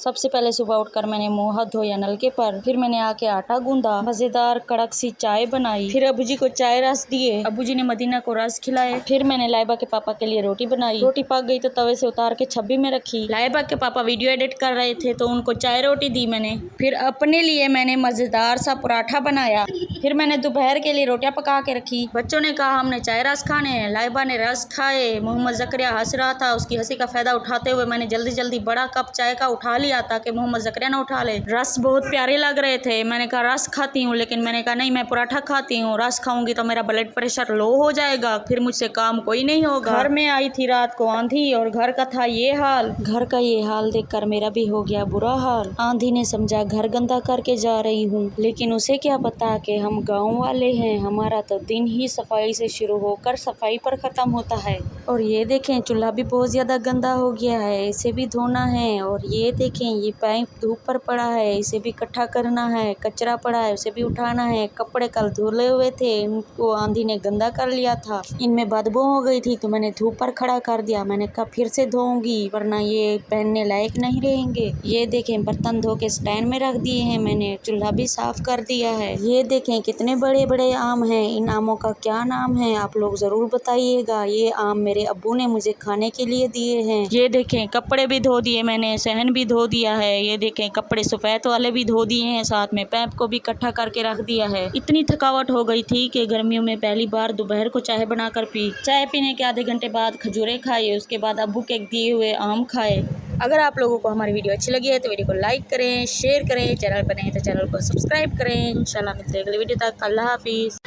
सबसे पहले सुबह उठकर मैंने मुँह हाथ धोया नलके पर, फिर मैंने आके आटा गूंदा, मजेदार कड़क सी चाय बनाई, फिर अबू जी को चाय रस दिए, अबू जी ने मदीना को रस खिलाए, फिर मैंने लाइबा के पापा के लिए रोटी बनाई। रोटी पक गई तो तवे से उतार के छब्बी में रखी। लाइबा के पापा वीडियो एडिट कर रहे थे तो उनको चाय रोटी दी मैंने। फिर अपने लिए मैंने मजेदार सा पराठा बनाया। फिर मैंने दोपहर के लिए रोटियां पका के रखी। बच्चों ने कहा हमने चाय रस खाने हैं, लाइबा ने रस खाए। मोहम्मद जकरिया हंस रहा था, उसकी हंसी का फायदा उठाते हुए मैंने जल्दी जल्दी बड़ा कप चाय का उठा लिया ताकि मोहम्मद जकरिया ना उठा ले। रस बहुत प्यारे लग रहे थे। मैंने कहा रस खाती हूँ, लेकिन मैंने कहा नहीं, मैं पराठा खाती हूँ। रस खाऊंगी तो मेरा ब्लड प्रेशर लो हो जाएगा, फिर मुझसे काम कोई नहीं होगा। घर में आई थी रात को आंधी और घर का था ये हाल। घर का ये हाल देखकर मेरा भी हो गया बुरा हाल। आंधी ने समझा घर गंदा करके जा रही हूँ, लेकिन उसे क्या पता कि हम गाँव वाले हैं, हमारा तो दिन ही सफाई से शुरू होकर सफाई पर खत्म होता है। और ये देखें चूल्हा भी बहुत ज्यादा गंदा हो गया है, इसे भी धोना है। और ये देखें ये पाइप धूप पर पड़ा है, इसे भी इकट्ठा करना है। कचरा पड़ा है, उसे भी उठाना है। कपड़े कल धुले हुए थे, उनको आंधी ने गंदा कर लिया था, इनमें बदबू हो गई थी तो मैंने धूप पर खड़ा कर दिया। मैंने कहा फिर से धोऊंगी वरना ये पहनने लायक नहीं रहेंगे। ये देखें बर्तन धो के स्टैंड में रख दिए हैं मैंने, चूल्हा भी साफ कर दिया है। ये देखें कितने बड़े बड़े आम हैं, इन आमों का क्या नाम है आप लोग जरूर बताइएगा। ये आम मेरे अब्बू ने मुझे खाने के लिए दिए हैं। ये देखें कपड़े भी धो दिए मैंने, सहन भी धो दिया है। ये देखें कपड़े सफेद वाले भी धो दिए हैं, साथ में पैप को भी इकट्ठा करके रख दिया है। इतनी थकावट हो गई थी कि गर्मियों में पहली बार दोपहर को चाय बनाकर पी। चाय पीने के आधे घंटे बाद खजूरें खाई, उसके बाद अब्बू के दिए हुए आम खाए। अगर आप लोगों को हमारी वीडियो अच्छी लगी है तो वीडियो को लाइक करें, शेयर करें, चैनल पर नए तो चैनल को सब्सक्राइब करें। इंशाल्लाह मिलते हैं अगली वीडियो तक। अल्लाह हाफिज़।